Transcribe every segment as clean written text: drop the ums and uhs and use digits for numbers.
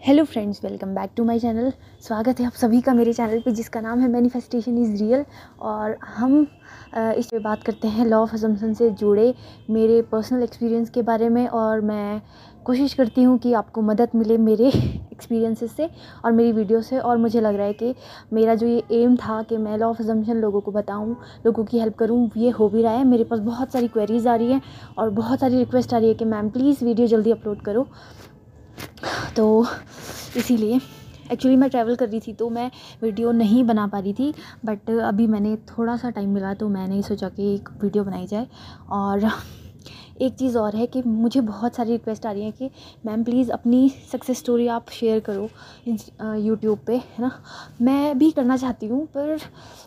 Hello friends, welcome back to my channel. स्वागत है आप सभी का मेरे चैनल पे जिसका नाम है मैनिफेस्टेशन इज़ रियल। और हम इस पे बात करते हैं लॉ ऑफ असम्पशन से जुड़े मेरे पर्सनल एक्सपीरियंस के बारे में। और मैं कोशिश करती हूँ कि आपको मदद मिले मेरे एक्सपीरियंसेस से और मेरी वीडियो से। और मुझे लग रहा है कि मेरा जो ये एम था कि मैं लॉ ऑफ असम्पशन लोगों को बताऊँ, लोगों की हेल्प करूँ, ये हो भी रहा है। मेरे पास बहुत सारी क्वेरीज़ आ रही हैं और बहुत सारी रिक्वेस्ट आ रही है कि मैम प्लीज़ वीडियो जल्दी अपलोड करो। तो इसीलिए एक्चुअली मैं ट्रैवल कर रही थी तो मैं वीडियो नहीं बना पा रही थी, बट अभी मैंने थोड़ा सा टाइम मिला तो मैंने सोचा कि एक वीडियो बनाई जाए। और एक चीज़ और है कि मुझे बहुत सारी रिक्वेस्ट आ रही है कि मैम प्लीज़ अपनी सक्सेस स्टोरी आप शेयर करो यूट्यूब पे, है ना। मैं भी करना चाहती हूँ पर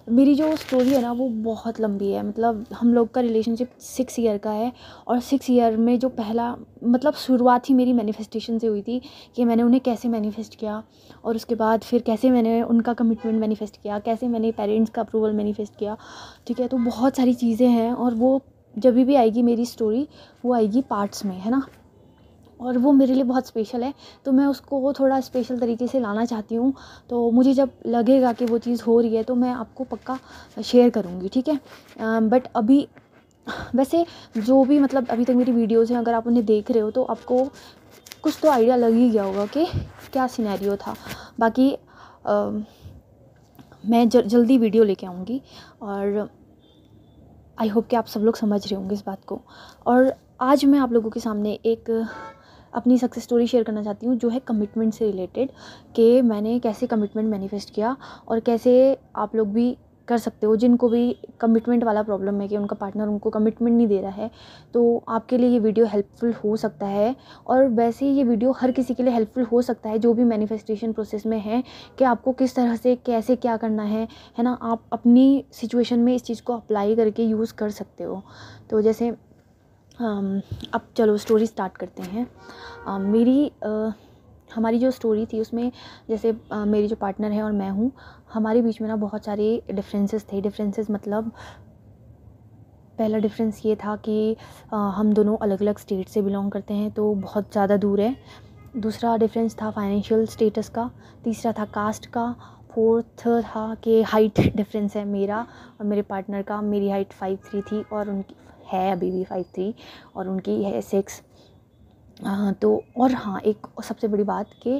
मेरी जो स्टोरी है ना वो बहुत लंबी है। मतलब हम लोग का रिलेशनशिप 6 ईयर का है और 6 ईयर में जो पहला मतलब शुरुआत ही मेरी मैनिफेस्टेशन से हुई थी कि मैंने उन्हें कैसे मैनिफेस्ट किया और उसके बाद फिर कैसे मैंने उनका कमिटमेंट मैनिफेस्ट किया, कैसे मैंने पेरेंट्स का अप्रूवल मैनिफेस्ट किया। ठीक है, तो बहुत सारी चीज़ें हैं और वो जब भी आएगी मेरी स्टोरी वो आएगी पार्ट्स में, है ना। और वो मेरे लिए बहुत स्पेशल है तो मैं उसको थोड़ा स्पेशल तरीके से लाना चाहती हूँ। तो मुझे जब लगेगा कि वो चीज़ हो रही है तो मैं आपको पक्का शेयर करूँगी, ठीक है। बट अभी वैसे जो भी मतलब अभी तक मेरी वीडियोज़ हैं, अगर आप उन्हें देख रहे हो तो आपको कुछ तो आइडिया लग ही गया होगा कि क्या सिनेरियो था। बाकी मैं जल्दी वीडियो लेके आऊँगी और आई होप कि आप सब लोग समझ रहे होंगे इस बात को। और आज मैं आप लोगों के सामने एक अपनी सक्सेस स्टोरी शेयर करना चाहती हूँ जो है कमिटमेंट से रिलेटेड, कि मैंने कैसे कमिटमेंट मैनिफेस्ट किया और कैसे आप लोग भी कर सकते हो जिनको भी कमिटमेंट वाला प्रॉब्लम है कि उनका पार्टनर उनको कमिटमेंट नहीं दे रहा है। तो आपके लिए ये वीडियो हेल्पफुल हो सकता है। और वैसे ही ये वीडियो हर किसी के लिए हेल्पफुल हो सकता है जो भी मैनिफेस्टेशन प्रोसेस में है, कि आपको किस तरह से कैसे क्या करना है ना। आप अपनी सिचुएशन में इस चीज़ को अप्लाई करके यूज़ कर सकते हो। तो जैसे अब चलो स्टोरी स्टार्ट करते हैं। हमारी जो स्टोरी थी उसमें जैसे मेरी जो पार्टनर है और मैं हूँ, हमारे बीच में ना बहुत सारे डिफरेंसेस थे। डिफरेंसेस मतलब पहला डिफरेंस ये था कि हम दोनों अलग अलग स्टेट से बिलोंग करते हैं तो बहुत ज़्यादा दूर है। दूसरा डिफरेंस था फाइनेंशियल स्टेटस का। तीसरा था कास्ट का। फोर्थ था कि हाइट डिफरेंस है मेरा और मेरे पार्टनर का। मेरी हाइट 5'3" थी और उनकी है अभी भी 5'3" और उनकी है 6। तो और हाँ, एक सबसे बड़ी बात कि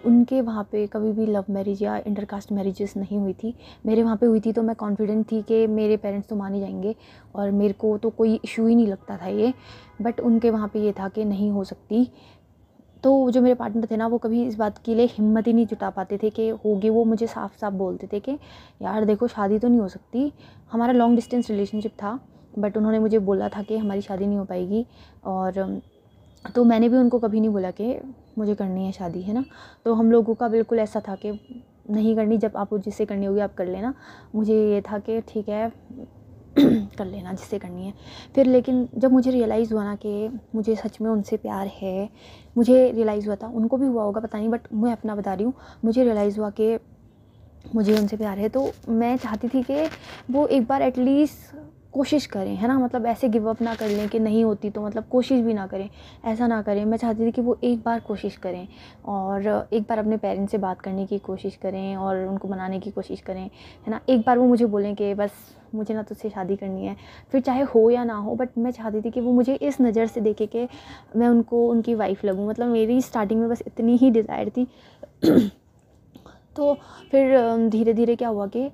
उनके वहाँ पे कभी भी लव मैरिज या इंटरकास्ट मैरिजेस नहीं हुई थी। मेरे वहाँ पे हुई थी तो मैं कॉन्फिडेंट थी कि मेरे पेरेंट्स तो मान ही जाएंगे और मेरे को तो कोई इशू ही नहीं लगता था ये। बट उनके वहाँ पे ये था कि नहीं हो सकती। तो जो मेरे पार्टनर थे ना वो कभी इस बात के लिए हिम्मत ही नहीं जुटा पाते थे कि होगी। वो मुझे साफ साफ बोलते थे कि यार देखो शादी तो नहीं हो सकती। हमारा लॉन्ग डिस्टेंस रिलेशनशिप था बट उन्होंने मुझे बोला था कि हमारी शादी नहीं हो पाएगी। और तो मैंने भी उनको कभी नहीं बोला कि मुझे करनी है शादी, है ना। तो हम लोगों का बिल्कुल ऐसा था कि नहीं करनी, जब आपको जिससे करनी होगी आप कर लेना। मुझे ये था कि ठीक है कर लेना जिससे करनी है। फिर लेकिन जब मुझे रियलाइज़ हुआ ना कि मुझे सच में उनसे प्यार है, मुझे रियलाइज़ हुआ था, उनको भी हुआ होगा पता नहीं बट मैं अपना बता रही हूँ। मुझे रियलाइज़ हुआ कि मुझे उनसे प्यार है तो मैं चाहती थी कि वो एक बार एटलीस्ट कोशिश करें, है ना। मतलब ऐसे गिव अप ना कर लें कि नहीं होती तो मतलब कोशिश भी ना करें, ऐसा ना करें। मैं चाहती थी कि वो एक बार कोशिश करें और एक बार अपने पेरेंट्स से बात करने की कोशिश करें और उनको मनाने की कोशिश करें, है ना। एक बार वो मुझे बोलें कि बस मुझे ना तुझसे शादी करनी है, फिर चाहे हो या ना हो। बट मैं चाहती थी कि वो मुझे इस नज़र से देखे कि मैं उनको उनकी वाइफ़ लगूँ। मतलब मेरी स्टार्टिंग में बस इतनी ही डिज़ायर थी। तो फिर धीरे धीरे क्या हुआ कि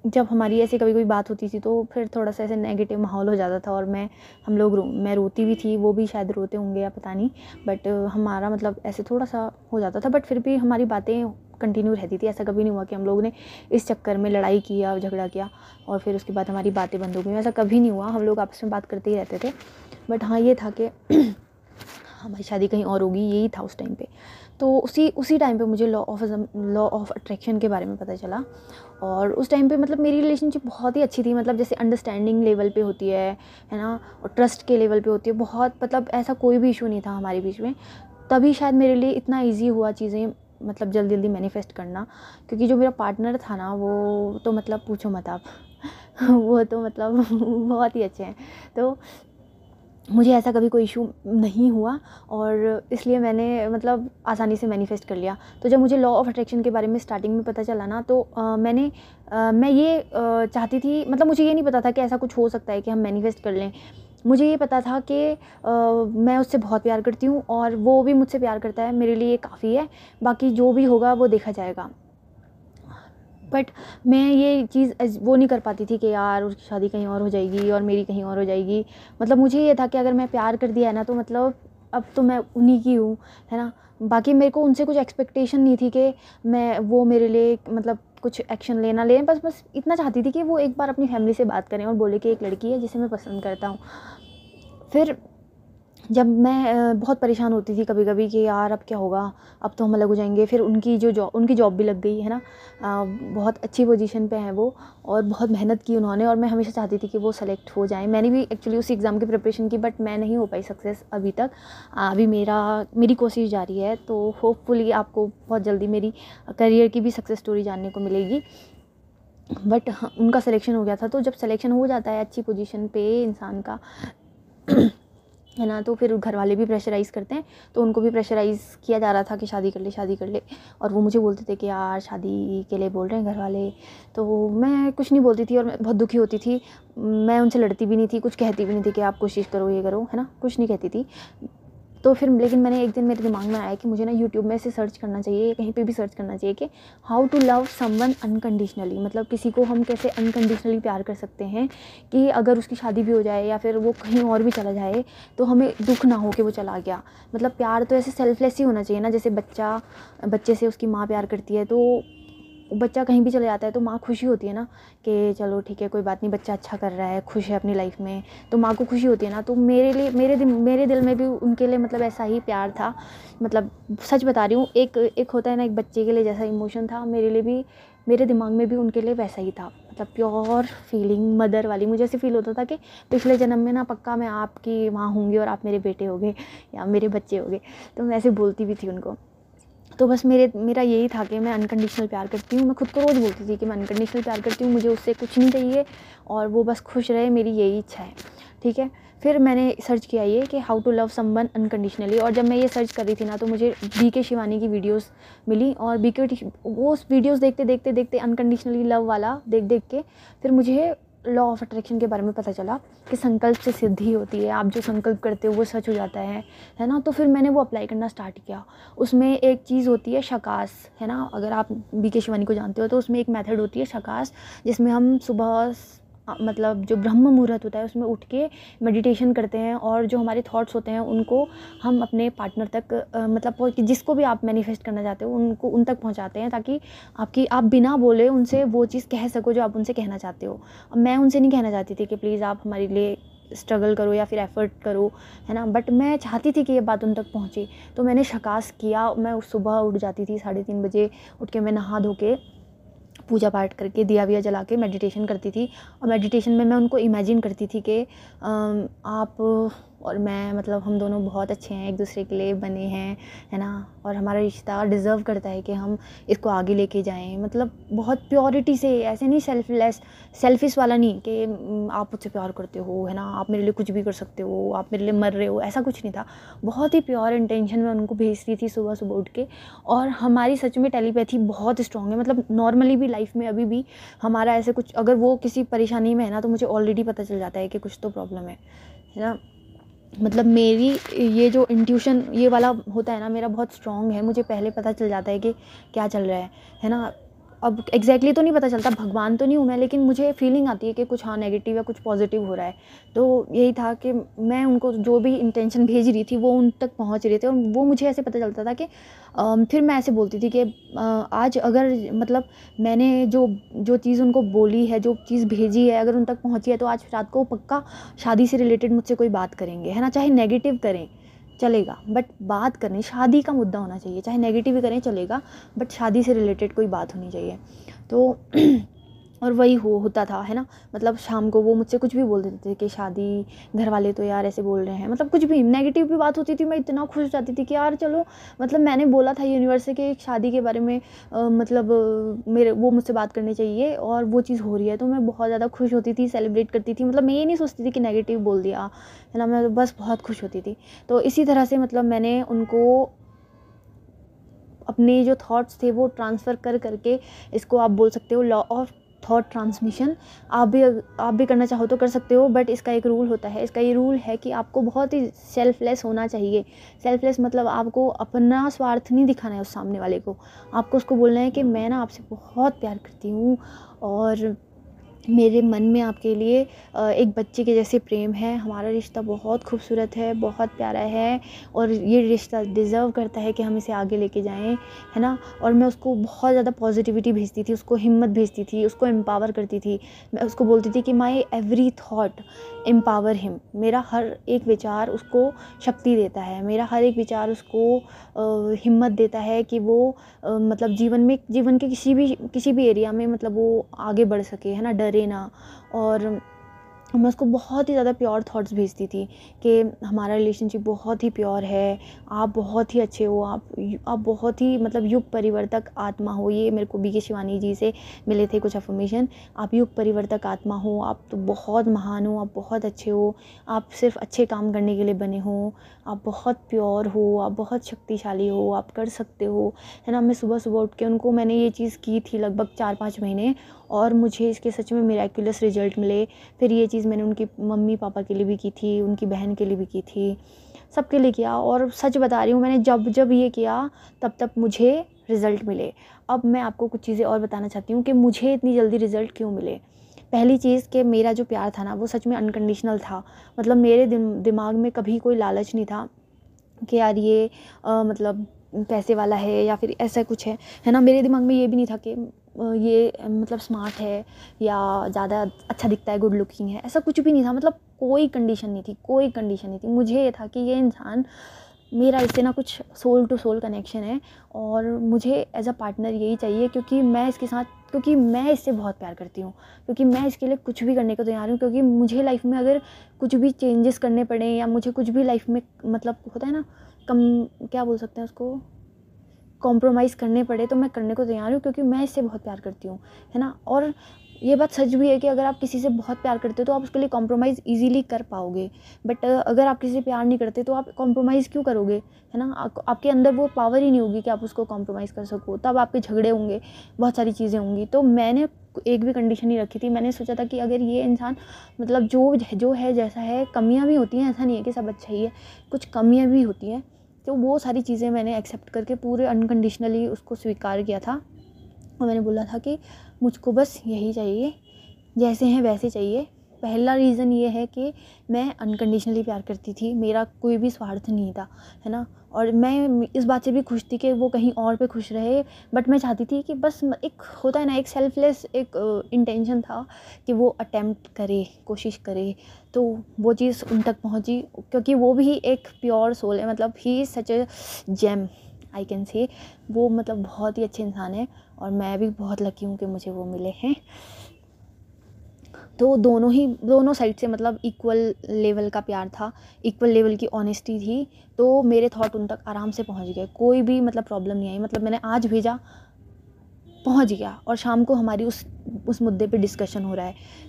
जब हमारी ऐसे कभी कोई बात होती थी तो फिर थोड़ा सा ऐसे नेगेटिव माहौल हो जाता था और मैं रोती भी थी, वो भी शायद रोते होंगे या पता नहीं। बट हमारा मतलब ऐसे थोड़ा सा हो जाता था बट फिर भी हमारी बातें कंटिन्यू रहती थी। ऐसा कभी नहीं हुआ कि हम लोगों ने इस चक्कर में लड़ाई किया, झगड़ा किया और फिर उसके बाद हमारी बातें बंद हो गई। ऐसा कभी नहीं हुआ, हम लोग आपस में बात करते ही रहते थे। बट हाँ, ये था कि हमारी शादी कहीं और होगी, यही था उस टाइम पे। तो उसी टाइम पे मुझे लॉ ऑफ अट्रैक्शन के बारे में पता चला। और उस टाइम पे मतलब मेरी रिलेशनशिप बहुत ही अच्छी थी। मतलब जैसे अंडरस्टैंडिंग लेवल पे होती है ना, और ट्रस्ट के लेवल पे होती है बहुत। मतलब ऐसा कोई भी इशू नहीं था हमारे बीच में। तभी शायद मेरे लिए इतना ईजी हुआ चीज़ें मतलब जल्दी जल्दी मैनिफेस्ट करना, क्योंकि जो मेरा पार्टनर था ना वो तो मतलब पूछो मत आप वो तो मतलब बहुत ही अच्छे हैं। तो मुझे ऐसा कभी कोई इशू नहीं हुआ और इसलिए मैंने मतलब आसानी से मैनिफेस्ट कर लिया। तो जब मुझे लॉ ऑफ़ अट्रैक्शन के बारे में स्टार्टिंग में पता चला ना, तो मैं ये चाहती थी, मतलब मुझे ये नहीं पता था कि ऐसा कुछ हो सकता है कि हम मैनिफेस्ट कर लें। मुझे ये पता था कि मैं उससे बहुत प्यार करती हूँ और वो भी मुझसे प्यार करता है, मेरे लिए काफ़ी है, बाकी जो भी होगा वो देखा जाएगा। बट मैं ये चीज़ वो नहीं कर पाती थी कि यार उसकी शादी कहीं और हो जाएगी और मेरी कहीं और हो जाएगी। मतलब मुझे ये था कि अगर मैं प्यार कर दिया है ना, तो मतलब अब तो मैं उन्हीं की हूँ, है ना। बाकी मेरे को उनसे कुछ एक्सपेक्टेशन नहीं थी कि वो मेरे लिए मतलब कुछ एक्शन लें ना लें, बस इतना चाहती थी कि वो एक बार अपनी फैमिली से बात करें और बोले कि एक लड़की है जिसे मैं पसंद करता हूँ। फिर जब मैं बहुत परेशान होती थी कभी-कभी कि यार अब क्या होगा, अब तो हम अलग हो जाएँगे। फिर उनकी जॉब भी लग गई, है ना। बहुत अच्छी पोजीशन पे हैं वो और बहुत मेहनत की उन्होंने और मैं हमेशा चाहती थी कि वो सेलेक्ट हो जाएँ। मैंने भी एक्चुअली उसी एग्ज़ाम की प्रिपरेशन की, बट मैं नहीं हो पाई सक्सेस अभी तक। अभी मेरी कोशिश जारी है, तो होपफुली आपको बहुत जल्दी मेरी करियर की भी सक्सेस स्टोरी जानने को मिलेगी। बट हाँ, उनका सिलेक्शन हो गया था। तो जब सिलेक्शन हो जाता है अच्छी पोजीशन पे इंसान का है ना, तो फिर घर वाले भी प्रेशराइज़ करते हैं। तो उनको भी प्रेशराइज़ किया जा रहा था कि शादी कर ले, शादी कर ले। और वो मुझे बोलते थे कि यार शादी के लिए बोल रहे हैं घर वाले। तो मैं कुछ नहीं बोलती थी और मैं बहुत दुखी होती थी। मैं उनसे लड़ती भी नहीं थी, कुछ कहती भी नहीं थी कि आप कोशिश करो, ये करो, है ना, कुछ नहीं कहती थी। तो फिर लेकिन मैंने एक दिन मेरे दिमाग में आया कि मुझे ना यूट्यूब में ऐसे सर्च करना चाहिए, कहीं पे भी सर्च करना चाहिए कि how to love someone unconditionally, मतलब किसी को हम कैसे अनकंडीशनली प्यार कर सकते हैं कि अगर उसकी शादी भी हो जाए या फिर वो कहीं और भी चला जाए तो हमें दुख ना हो कि वो चला गया। मतलब प्यार तो ऐसे सेल्फलेस ही होना चाहिए ना, जैसे बच्चे से उसकी माँ प्यार करती है, तो बच्चा कहीं भी चला जाता है तो माँ खुशी होती है ना कि चलो ठीक है, कोई बात नहीं, बच्चा अच्छा कर रहा है, खुश है अपनी लाइफ में, तो माँ को खुशी होती है ना। तो मेरे दिल में भी उनके लिए मतलब ऐसा ही प्यार था। मतलब सच बता रही हूँ, एक होता है ना एक बच्चे के लिए जैसा इमोशन था, मेरे लिए भी, मेरे दिमाग में भी उनके लिए वैसा ही था। मतलब प्योर फीलिंग मदर वाली। मुझे ऐसे फील होता था कि पिछले जन्म में ना पक्का मैं आपकी माँ होंगी और आप मेरे बेटे होंगे या मेरे बच्चे होंगे। तो मैं ऐसे बोलती भी थी उनको। तो बस मेरा यही था कि मैं अनकंडीशनल प्यार करती हूँ। मैं खुद को रोज़ बोलती थी कि मैं अनकंडीशनल प्यार करती हूँ, मुझे उससे कुछ नहीं चाहिए और वो बस खुश रहे, मेरी यही इच्छा है, ठीक है। फिर मैंने सर्च किया ये कि how to love someone unconditionally, और जब मैं ये सर्च कर रही थी ना, तो मुझे बीके शिवानी की वीडियोस मिली और वो वीडियोस देखते अनकंडीशनली लव वाला देख के फिर मुझे लॉ ऑफ अट्रैक्शन के बारे में पता चला कि संकल्प से सिद्धि होती है, आप जो संकल्प करते हो वो सच हो जाता है ना। तो फिर मैंने वो अप्लाई करना स्टार्ट किया। उसमें एक चीज़ होती है शकास, है ना, अगर आप बीके शिवानी को जानते हो तो उसमें एक मेथड होती है शकास, जिसमें हम सुबह मतलब जो ब्रह्म मुहूर्त होता है उसमें उठ के मेडिटेशन करते हैं और जो हमारे थॉट्स होते हैं उनको हम अपने पार्टनर तक मतलब जिसको भी आप मैनिफेस्ट करना चाहते हो उनको उन तक पहुंचाते हैं, ताकि आप बिना बोले उनसे वो चीज़ कह सको जो आप उनसे कहना चाहते हो। अब मैं उनसे नहीं कहना चाहती थी कि प्लीज़ आप हमारे लिए स्ट्रगल करो या फिर एफ़र्ट करो, है ना, बट मैं चाहती थी कि ये बात उन तक पहुँचे। तो मैंने शकास किया। मैं सुबह उठ जाती थी 3:30 बजे, उठ के मैं नहा धो के पूजा पाठ करके दिया विया जला के मेडिटेशन करती थी। और मेडिटेशन में मैं उनको इमेजिन करती थी कि आप और मैं, मतलब हम दोनों बहुत अच्छे हैं, एक दूसरे के लिए बने हैं, है ना, और हमारा रिश्ता डिज़र्व करता है कि हम इसको आगे लेके जाएं। मतलब बहुत प्योरिटी से, ऐसे नहीं सेल्फिश वाला नहीं कि आप मुझसे प्यार करते हो, है ना, आप मेरे लिए कुछ भी कर सकते हो, आप मेरे लिए मर रहे हो, ऐसा कुछ नहीं था। बहुत ही प्योर इंटेंशन में उनको भेजती थी सुबह सुबह उठ के। और हमारी सच में टेलीपैथी बहुत स्ट्रॉन्ग है। मतलब नॉर्मली भी लाइफ में अभी भी हमारा ऐसे कुछ, अगर वो किसी परेशानी में है ना, तो मुझे ऑलरेडी पता चल जाता है कि कुछ तो प्रॉब्लम है ना। मतलब मेरी ये जो इंट्यूशन ये वाला होता है ना, मेरा बहुत स्ट्रॉन्ग है। मुझे पहले पता चल जाता है कि क्या चल रहा है ना। अब एग्जैक्टली तो नहीं पता चलता, भगवान तो नहीं हूँ मैं, लेकिन मुझे फीलिंग आती है कि कुछ हाँ नेगेटिव या कुछ पॉजिटिव हो रहा है। तो यही था कि मैं उनको जो भी इंटेंशन भेज रही थी वो उन तक पहुँच रहे थे और वो मुझे ऐसे पता चलता था कि फिर मैं ऐसे बोलती थी कि आज अगर मतलब मैंने जो जो चीज़ उनको बोली है, जो चीज़ भेजी है, अगर उन तक पहुँची है तो आज रात को पक्का शादी से रिलेटेड मुझसे कोई बात करेंगे, है ना। चाहे नेगेटिव करें चलेगा, बट बात करनी, शादी का मुद्दा होना चाहिए। चाहे नेगेटिव ही करें चलेगा, बट शादी से रिलेटेड कोई बात होनी चाहिए। तो और वही होता था, है ना। मतलब शाम को वो मुझसे कुछ भी बोल देते थे कि शादी, घर वाले तो यार ऐसे बोल रहे हैं, मतलब कुछ भी नेगेटिव भी बात होती थी, मैं इतना खुश हो जाती थी कि यार चलो, मतलब मैंने बोला था यूनिवर्स से कि एक शादी के बारे में मतलब मेरे वो मुझसे बात करनी चाहिए और वो चीज़ हो रही है, तो मैं बहुत ज़्यादा खुश होती थी, सेलिब्रेट करती थी। मतलब मैं ये नहीं सोचती थी कि नेगेटिव बोल दिया, है ना, मैं बस बहुत खुश होती थी। तो इसी तरह से मतलब मैंने उनको अपने जो थॉट्स थे वो ट्रांसफ़र कर करके, इसको आप बोल सकते हो लॉ ऑफ थॉट ट्रांसमिशन। आप भी करना चाहो तो कर सकते हो, बट इसका एक रूल होता है। इसका ये रूल है कि आपको बहुत ही सेल्फलेस होना चाहिए। सेल्फलेस मतलब आपको अपना स्वार्थ नहीं दिखाना है उस सामने वाले को। आपको उसको बोलना है कि मैं ना आपसे बहुत प्यार करती हूँ और मेरे मन में आपके लिए एक बच्चे के जैसे प्रेम है। हमारा रिश्ता बहुत खूबसूरत है, बहुत प्यारा है और ये रिश्ता डिज़र्व करता है कि हम इसे आगे लेके जाएं, है ना। और मैं उसको बहुत ज़्यादा पॉजिटिविटी भेजती थी, उसको हिम्मत भेजती थी, उसको एम्पावर करती थी। मैं उसको बोलती थी कि माई एवरी थॉट एम्पावर हिम। मेरा हर एक विचार उसको शक्ति देता है, मेरा हर एक विचार उसको हिम्मत देता है कि वो मतलब जीवन के किसी भी एरिया में मतलब वो आगे बढ़ सके, है ना, डरे ना। और मैं उसको बहुत ही ज़्यादा प्योर थॉट्स भेजती थी कि हमारा रिलेशनशिप बहुत ही प्योर है, आप बहुत ही अच्छे हो, आप बहुत ही मतलब युग परिवर्तक आत्मा हो। ये मेरे को बीके शिवानी जी से मिले थे कुछ अफर्मेशन। आप युग परिवर्तक आत्मा हो, आप तो बहुत महान हो, आप बहुत अच्छे हो, आप सिर्फ अच्छे काम करने के लिए बने हो, आप बहुत प्योर हो, आप बहुत शक्तिशाली हो, आप कर सकते हो, है ना। मैं सुबह सुबह उठ के उनको मैंने ये चीज़ की थी लगभग 4-5 महीने और मुझे इसके सच में मिरेक्युलस रिजल्ट मिले। फिर ये चीज़ मैंने उनकी मम्मी पापा के लिए भी की थी, उनकी बहन के लिए भी की थी, सबके लिए किया। और सच बता रही हूँ, मैंने जब जब ये किया तब मुझे रिज़ल्ट मिले। अब मैं आपको कुछ चीज़ें और बताना चाहती हूँ कि मुझे इतनी जल्दी रिज़ल्ट क्यों मिले। पहली चीज़ कि मेरा जो प्यार था ना वो सच में अनकंडीशनल था। मतलब मेरे दिमाग में कभी कोई लालच नहीं था कि यार ये मतलब पैसे वाला है या फिर ऐसा कुछ है ना। मेरे दिमाग में ये भी नहीं था कि ये मतलब स्मार्ट है या ज़्यादा अच्छा दिखता है, गुड लुकिंग है, ऐसा कुछ भी नहीं था। मतलब कोई कंडीशन नहीं थी, कोई कंडीशन नहीं थी। मुझे ये था कि ये इंसान मेरा इससे ना कुछ सोल टू सोल कनेक्शन है और मुझे एज अ पार्टनर यही चाहिए, क्योंकि मैं इससे बहुत प्यार करती हूँ, क्योंकि मैं इसके लिए कुछ भी करने को तैयार हूँ। क्योंकि मुझे लाइफ में अगर कुछ भी चेंजेस करने पड़े या मुझे कुछ भी लाइफ में मतलब होता है ना, क्या बोल सकते हैं उसको, कॉम्प्रोमाइज़ करने पड़े तो मैं करने को तैयार हूँ, क्योंकि मैं इससे बहुत प्यार करती हूँ, है ना। और ये बात सच भी है कि अगर आप किसी से बहुत प्यार करते हो तो आप उसके लिए कॉम्प्रोमाइज़ ईज़िली कर पाओगे। बट अगर आप किसी से प्यार नहीं करते तो आप कॉम्प्रोमाइज़ क्यों करोगे, है ना। आपके अंदर वो पावर ही नहीं होगी कि आप उसको कॉम्प्रोमाइज़ कर सको। तब आपके झगड़े होंगे, बहुत सारी चीज़ें होंगी। तो मैंने एक भी कंडीशन नहीं रखी थी। मैंने सोचा था कि अगर ये इंसान मतलब जो है जैसा है, कमियाँ भी होती हैं, ऐसा नहीं है कि सब अच्छा ही है, कुछ कमियाँ भी होती हैं। तो वो सारी चीज़ें मैंने एक्सेप्ट करके पूरे अनकंडीशनली उसको स्वीकार किया था। और मैंने बोला था कि मुझको बस यही चाहिए, जैसे हैं वैसे चाहिए। पहला रीज़न ये है कि मैं अनकंडीशनली प्यार करती थी, मेरा कोई भी स्वार्थ नहीं था, है ना। और मैं इस बात से भी खुश थी कि वो कहीं और पे खुश रहे, बट मैं चाहती थी कि बस एक होता है ना, एक सेल्फलेस एक इंटेंशन था कि वो अटेम्प्ट करे, कोशिश करे, तो वो चीज़ उन तक पहुँची। क्योंकि वो भी एक प्योर सोल है, मतलब he is such a gem, I can say. वो मतलब बहुत ही अच्छे इंसान है और मैं भी बहुत लकी हूँ कि मुझे वो मिले हैं। तो दोनों साइड से मतलब इक्वल लेवल का प्यार था, इक्वल लेवल की ऑनेस्टी थी। तो मेरे थॉट उन तक आराम से पहुंच गए, कोई भी मतलब प्रॉब्लम नहीं आई। मतलब मैंने आज भेजा, पहुंच गया, और शाम को हमारी उस मुद्दे पे डिस्कशन हो रहा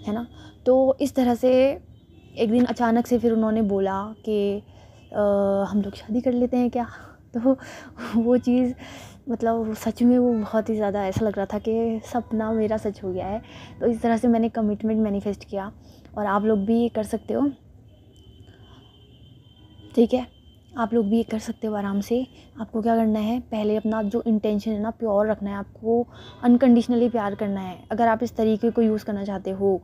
है ना। तो इस तरह से एक दिन अचानक से फिर उन्होंने बोला कि हम लोग शादी कर लेते हैं क्या। तो वो चीज़ मतलब सच में वो बहुत ही ज़्यादा ऐसा लग रहा था कि सपना मेरा सच हो गया है। तो इस तरह से मैंने कमिटमेंट मैनिफेस्ट किया और आप लोग भी ये कर सकते हो, ठीक है। आप लोग भी ये कर सकते हो आराम से। आपको क्या करना है, पहले अपना जो इंटेंशन है ना प्योर रखना है, आपको अनकंडीशनली प्यार करना है। अगर आप इस तरीके को यूज़ करना चाहते हो,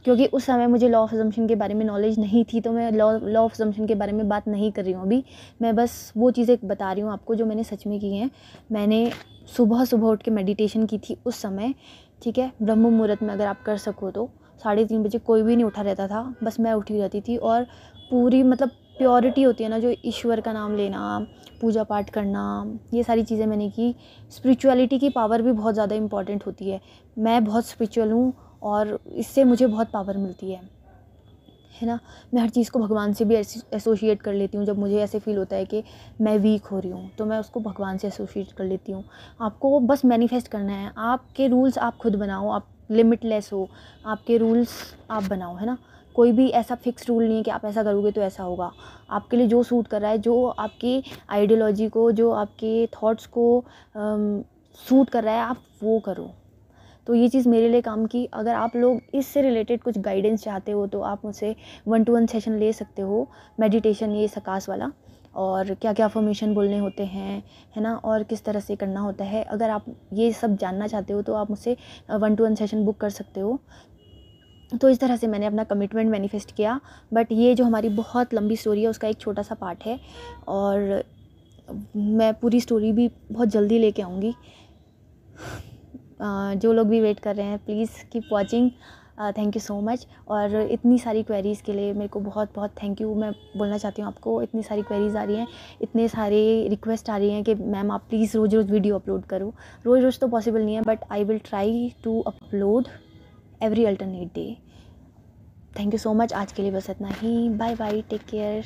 क्योंकि उस समय मुझे लॉ ऑफ अजम्पशन के बारे में नॉलेज नहीं थी, तो मैं लॉ ऑफ अजम्पशन के बारे में बात नहीं कर रही हूँ अभी। मैं बस वो चीज़ें बता रही हूँ आपको जो मैंने सच में की हैं। मैंने सुबह सुबह उठ के मेडिटेशन की थी उस समय, ठीक है। ब्रह्म मुहूर्त में अगर आप कर सको तो 3:30 बजे कोई भी नहीं उठा रहता था, बस मैं उठी रहती थी। और पूरी मतलब प्योरिटी होती है ना, जो ईश्वर का नाम लेना, पूजा पाठ करना, ये सारी चीज़ें मैंने की। स्पिरिचुअलिटी की पावर भी बहुत ज़्यादा इंपॉर्टेंट होती है। मैं बहुत स्पिरिचुअल हूँ और इससे मुझे बहुत पावर मिलती है ना। मैं हर चीज़ को भगवान से भी एसोशिएट कर लेती हूँ। जब मुझे ऐसे फ़ील होता है कि मैं वीक हो रही हूँ तो मैं उसको भगवान से एसोशिएट कर लेती हूँ। आपको बस मैनिफेस्ट करना है, आपके रूल्स आप खुद बनाओ, आप लिमिटलेस हो, आपके रूल्स आप बनाओ, है ना। कोई भी ऐसा फिक्स रूल नहीं है कि आप ऐसा करोगे तो ऐसा होगा। आपके लिए जो सूट कर रहा है, जो आपकी आइडियोलॉजी को, जो आपके थॉट्स को सूट कर रहा है, आप वो करो। तो ये चीज़ मेरे लिए काम की। अगर आप लोग इससे रिलेटेड कुछ गाइडेंस चाहते हो तो आप मुझसे 1-to-1 सेशन ले सकते हो, मेडिटेशन ये सकास वाला, और क्या क्या अफर्मेशन बोलने होते हैं, है ना, और किस तरह से करना होता है। अगर आप ये सब जानना चाहते हो तो आप मुझसे 1-to-1 सेशन बुक कर सकते हो। तो इस तरह से मैंने अपना कमिटमेंट मैनिफेस्ट किया। बट ये जो हमारी बहुत लंबी स्टोरी है उसका एक छोटा सा पार्ट है, और मैं पूरी स्टोरी भी बहुत जल्दी लेके आऊँगी। जो लोग भी वेट कर रहे हैं please keep watching. Thank you so much. और इतनी सारी क्वेरीज़ के लिए मेरे को बहुत बहुत थैंक यू मैं बोलना चाहती हूँ आपको। इतनी सारी क्वेरीज़ आ रही हैं, इतने सारे रिक्वेस्ट आ रही हैं कि मैम आप प्लीज़ रोज़ रोज़ वीडियो अपलोड करो। रोज़ रोज़ तो पॉसिबल नहीं है, but I will try to upload every alternate day. Thank you so much. आज के लिए बस इतना ही। Bye bye, take care.